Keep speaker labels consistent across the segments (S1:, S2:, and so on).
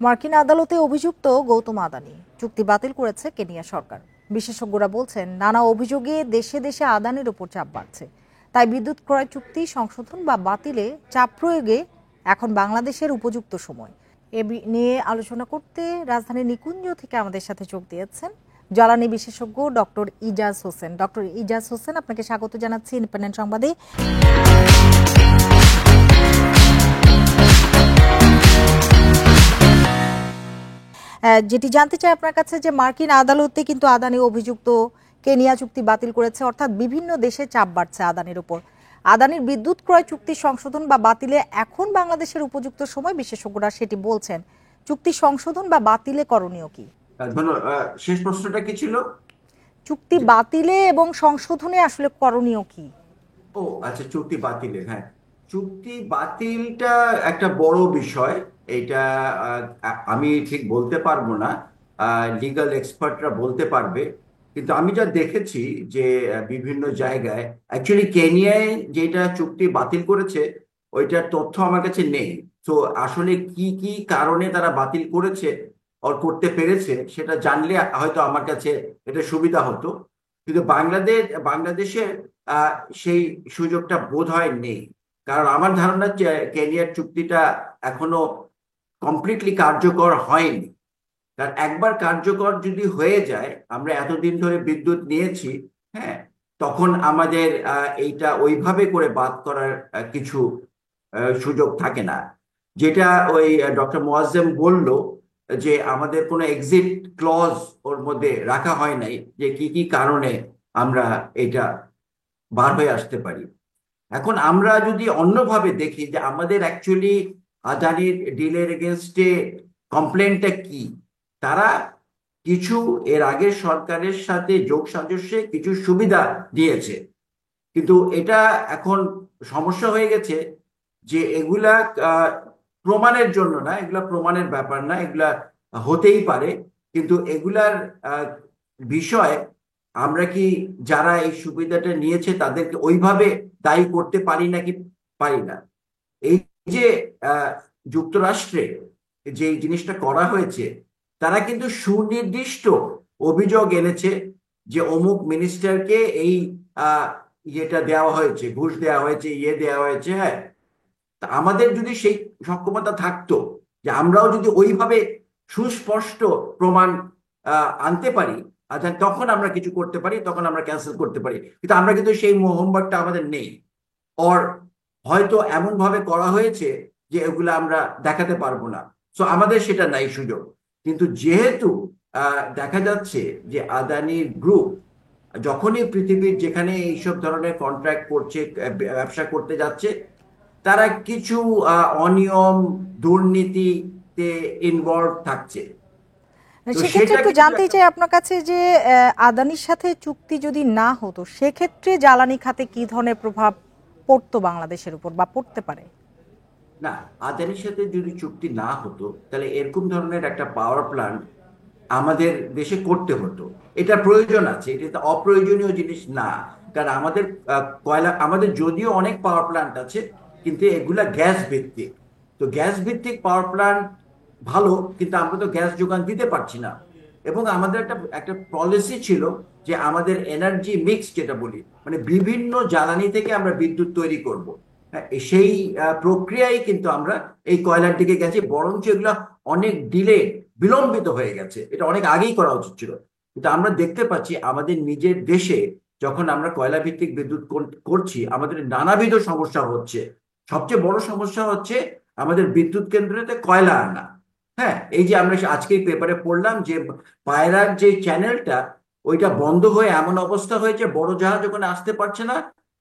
S1: মার্কিন আদালতে অভিযুক্ত গৌতম আদানি চুক্তি বাতিল করেছে কেনিয়া সরকার। বিশেষজ্ঞরা বলছেন নানা অভিযোগে দেশে দেশে আদানির ওপর চাপ বাড়ছে। তাই বিদ্যুৎ ক্রয় চুক্তি সংশোধন বা বাতিলে চাপ প্রয়োগে এখন বাংলাদেশের উপযুক্ত সময়। নিয়ে আলোচনা করতে রাজধানীর নিকুঞ্জ থেকে আমাদের সাথে যোগ দিয়েছেন জ্বালানি বিশেষজ্ঞ ডক্টর ইজাজ হোসেন। ডক্টর ইজাজ হোসেন, আপনাকে স্বাগত জানাচ্ছি ইন্ডিপেন্ডেন্ট সংবাদে। যেটি জানতে চাই আপনার কাছে যে মার্কিন আদালতে কিন্তু আদানি অভিযুক্ত কেনিয়া চুক্তি বাতিল করেছে, অর্থাৎ বিভিন্ন দেশে চাপ বাড়ছে আদানির উপর। আদানির বিদ্যুৎ ক্রয় চুক্তি সংশোধন বা বাতিলে এখন বাংলাদেশের উপযুক্ত সময়, বিশেষজ্ঞরা সেটি বলছেন। চুক্তি সংশোধন বা বাতিলে করণীয় কি?
S2: শেষ প্রশ্নটা কি ছিল?
S1: চুক্তি বাতিলে এবং সংশোধনে আসলে করণীয় কি?
S2: ও আচ্ছা, চুক্তি বাতিলের, হ্যাঁ, চুক্তি বাতিলটা একটা বড় বিষয়। এটা আমি ঠিক বলতে পারবো না, লিগ্যাল এক্সপার্টরা বলতে পারবে। কিন্তু আমি যা দেখেছি যে বিভিন্ন জায়গায় অ্যাকচুয়ালি কেনিয়ায় যেটা চুক্তি বাতিল করেছে ওইটার তথ্য আমার কাছে নেই। তো আসলে কি কি কারণে তারা বাতিল করেছে আর করতে পেরেছে সেটা জানলে হয়তো আমার কাছে এটা সুবিধা হতো। কিন্তু বাংলাদেশে আহ, সেই সুযোগটা বোধহয় নেই। কারণ আমার ধারণা যে কেনিয়ার চুক্তিটা এখনো কমপ্লিটলি কার্যকর হয়নি। কারণ একবার কার্যকর যদি হয়ে যায়, আমরা এতদিন ধরে বিদ্যুৎ নিয়েছি, হ্যাঁ, তখন আমাদের এইটা ওইভাবে করে বাদ করার কিছু সুযোগ থাকে না। যেটা ওই ডক্টর মোয়াজ্জেম বলল যে আমাদের কোনো এক্সিট ক্লজ ওর মধ্যে রাখা হয় নাই, যে কি কি কারণে আমরা এটা বার হয়ে আসতে পারি। এখন আমরা যদি অন্যভাবে দেখি যে আমাদের অ্যাকচুয়ালি আদানির ডিলের এগেনস্টে কমপ্লেনটা কি, তারা কিছু এর আগের সরকারের সাথে যোগ সাজস্যে কিছু সুবিধা দিয়েছে। কিন্তু এটা এখন সমস্যা হয়ে গেছে যে এগুলা আহ, প্রমাণের জন্য না, এগুলা প্রমাণের ব্যাপার না, এগুলা হতেই পারে। কিন্তু এগুলার আহ, বিষয় আমরা কি যারা এই সুবিধাটা নিয়েছে তাদেরকে ওইভাবে দায়ী করতে পারি নাকি পারি না। এই যে আহ, যুক্তরাষ্ট্রে যে জিনিসটা করা হয়েছে, তারা কিন্তু সুনির্দিষ্ট অভিযোগ এনেছে যে অমুক মিনিস্টারকে এই আহ, ইয়েটা দেওয়া হয়েছে, ঘুষ দেওয়া হয়েছে, ইয়ে দেওয়া হয়েছে, হ্যাঁ। তা আমাদের যদি সেই সক্ষমতা থাকতো যে আমরাও যদি ওইভাবে সুস্পষ্ট প্রমাণ আনতে পারি, আচ্ছা, তখন আমরা কিছু করতে পারি, তখন আমরা ক্যান্সেল করতে পারি। কিন্তু আমরা কিন্তু সেই হোমওয়ার্কটা আমাদের নেই। ওর হয়তো এমন ভাবে করা হয়েছে যে এগুলো আমরা দেখাতে পারবো না, সো আমাদের সেটা নাই সুযোগ। কিন্তু যেহেতু দেখা যাচ্ছে যে আদানি গ্রুপ যখনই পৃথিবীর যেখানে এইসব ধরনের কন্ট্রাক্ট করছে, ব্যবসা করতে যাচ্ছে, তারা কিছু অনিয়ম, দুর্নীতিতে ইনভলভ থাকছে। তো
S1: সেক্ষেত্রে
S2: সেটা
S1: একটু
S2: কিন্তু
S1: জানতেই চাই আপনার কাছে যে আদানির সাথে চুক্তি যদি না হতো সেক্ষেত্রে জ্বালানি খাতে কি ধরনের প্রভাব পড়তো বাংলাদেশের উপর বা পড়তে পারে?
S2: না, আদানির সাথে যদি চুক্তি না হতো তাহলে এরকম ধরনের একটা পাওয়ার প্ল্যান্ট আমাদের দেশে করতে হতো। এটা প্রয়োজন আছে, এটা তো অপ্রয়োজনীয় জিনিস না। কারণ আমাদের কয়লা, আমাদের যদিও অনেক পাওয়ার প্ল্যান্ট আছে, কিন্তু এগুলা গ্যাস ভিত্তিক। তো গ্যাস ভিত্তিক পাওয়ার প্ল্যান্ট ভালো, কিন্তু আমরা তো গ্যাস যোগান দিতে পারছি না। এবং আমাদের একটা একটা পলিসি ছিল যে আমাদের এনার্জি মিক্স যেটা বলি, মানে বিভিন্ন জ্বালানি থেকে আমরা বিদ্যুৎ তৈরি করব। হ্যাঁ, সেই প্রক্রিয়ায় কিন্তু আমরা এই কয়লার দিকে গেছি, বরঞ্চ এগুলা অনেক ডিলে, বিলম্বিত হয়ে গেছে। এটা অনেক আগেই করা উচিত ছিল। কিন্তু আমরা দেখতে পাচ্ছি আমাদের নিজের দেশে যখন আমরা কয়লা ভিত্তিক বিদ্যুৎ করছি, আমাদের নানাবিধ সমস্যা হচ্ছে। সবচেয়ে বড় সমস্যা হচ্ছে আমাদের বিদ্যুৎ কেন্দ্রেতে কয়লা আনা। হ্যাঁ, এই যে আমরা আজকেই পেপারে পড়লাম যে পায়রার যে চ্যানেলটা, ওইটা বন্ধ হয়ে এমন অবস্থা হয়েছে, বড় জাহাজ ওখানে আসতে পারছে না।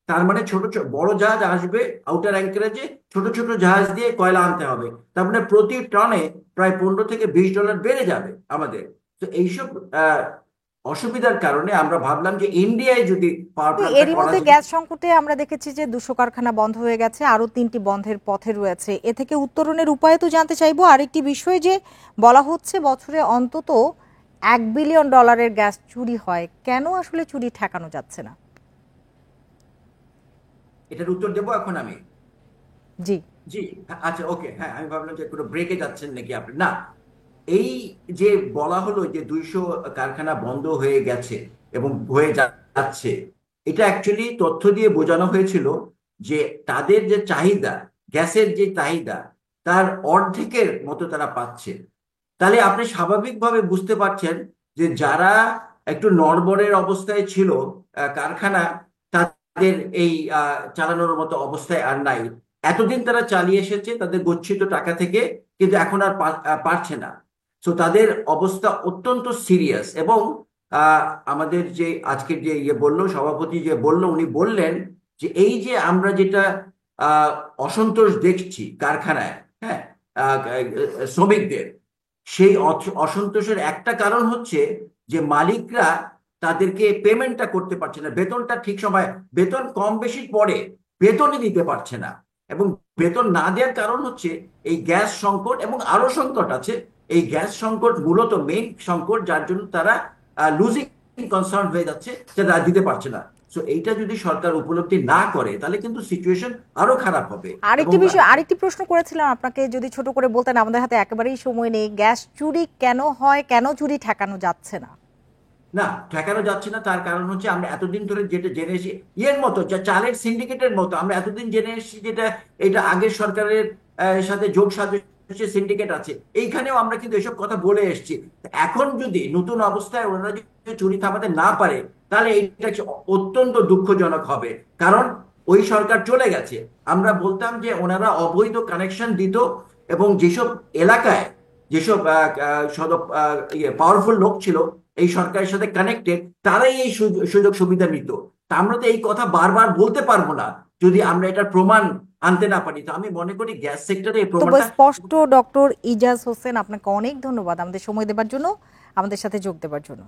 S2: তার মানে ছোট ছোট বড় জাহাজ আসবে আউটার অ্যাঙ্কারেজে, ছোট ছোট জাহাজ দিয়ে কয়লা আনতে হবে। তার মানে প্রতি টনে প্রায় $15 থেকে $20 বেড়ে যাবে আমাদের। তো এইসব অসুবিধার কারণে আমরা ভাবলাম যে ইন্ডিয়ায় যদি পাওয়ার প্ল্যান্টটা
S1: এরই
S2: করা
S1: মধ্যে
S2: যায়।
S1: গ্যাস সংকটে আমরা দেখেছি যে 200 কারখানা বন্ধ হয়ে গেছে, আরো 3টি বন্ধের পথে রয়েছে। এ থেকে উত্তরণের উপায় তো জানতে চাইবো। আরেকটি বিষয় যে বলা হচ্ছে বছরে অন্তত $1 বিলিয়ন গ্যাস চুরি হয়, কেন আসলে চুরি ঠেকানো যাচ্ছে না?
S2: এটার উত্তর দেবো এখন আমি।
S1: জি।
S2: জি, আচ্ছা, ওকে, হ্যাঁ, আমি ভাবলাম যে কোনো ব্রেকে যাচ্ছেন নাকি আপনি। না, এই যে বলা হলো যে 200 কারখানা বন্ধ হয়ে গেছে এবং হয়ে যাচ্ছে, এটা অ্যাকচুয়ালি তথ্য দিয়ে বোঝানো হয়েছিল যে তাদের যে চাহিদা, গ্যাসের যে চাহিদা, তার অর্ধেকের মতো তারা পাচ্ছে। তাহলে আপনি স্বাভাবিকভাবে বুঝতে পারছেন যে যারা একটু নড়বড়ের অবস্থায় ছিল, কারখানা, তাদের এই চালানোর মতো অবস্থায় আর নাই। এতদিন তারা চালিয়ে এসেছে তাদের গচ্ছিত টাকা থেকে, কিন্তু এখন আর পারছে না। তো তাদের অবস্থা অত্যন্ত সিরিয়াস। এবং আহ, আমাদের যে আজকের যে ইয়ে বললো, সভাপতি যে বললো, উনি বললেন যে এই যে আমরা যেটা আহ, অসন্তোষ দেখছি কারখানায়, হ্যাঁ, শ্রমিকদের, সেই অসন্তোষের একটা কারণ হচ্ছে যে মালিকরা তাদেরকে পেমেন্টটা করতে পারছে না, বেতনটা ঠিক সময়, বেতন কম বেশি পরে বেতনই দিতে পারছে না। এবং বেতন না দেওয়ার কারণ হচ্ছে এই গ্যাস সংকট, এবং আরো সংকট আছে। এই গ্যাস সংকট মূলত মেইন সংকট, যার জন্য তারা লুজিং কনসার্ন হয়ে যাচ্ছে, যে তারা দিতে পারছে না। সো এইটা যদি সরকার উপলব্ধি না করে তাহলে কিন্তু সিচুয়েশন আরো খারাপ হবে। এবং
S1: আরেকটি প্রশ্ন করেছিলাম আপনাকে, যদি ছোট করে বলতেন, আমাদের হাতে একেবারেই সময় নেই। গ্যাস চুরি কেন হয়, কেন চুরি ঠেকানো যাচ্ছে না?
S2: না, ঠেকানো যাচ্ছে না, তার কারণ হচ্ছে আমরা এতদিন ধরে যেটা জেনে এসেছি, ইয়ের মতো, যা চালের সিন্ডিকেটের মতো আমরা এতদিন জেনে এসেছি, যেটা এটা আগের সরকারের সাথে যোগ সাজসে সিন্ডিকেট আছে, এইখানেও আমরা কিন্তু এসব কথা বলে এসেছি। এখন যদি নতুন অবস্থায় ওনারা যদি চুরি থামাতে না পারে, তাহলে এইটা অত্যন্ত দুঃখজনক হবে। কারণ ওই সরকার চলে গেছে, আমরা বলতাম যে ওনারা অবৈধ কানেকশন দিত, এবং যেসব এলাকায় যেসব পাওয়ারফুল লোক ছিল এই সরকারের সাথে কানেক্টেড, তারাই এই সুযোগ সুবিধা নিত। তা আমরা তো এই কথা বারবার বলতে পারবো না যদি আমরা এটার প্রমাণ আনতে না পারি। তো আমি মনে করি গ্যাস সেক্টরে এই
S1: তবে
S2: প্রমাণটা।
S1: স্পষ্ট। ডক্টর ইজাজ হোসেন, আপনাকে অনেক ধন্যবাদ আমাদের সময় দেবার জন্য, আমাদের সাথে যোগ দেবার জন্য।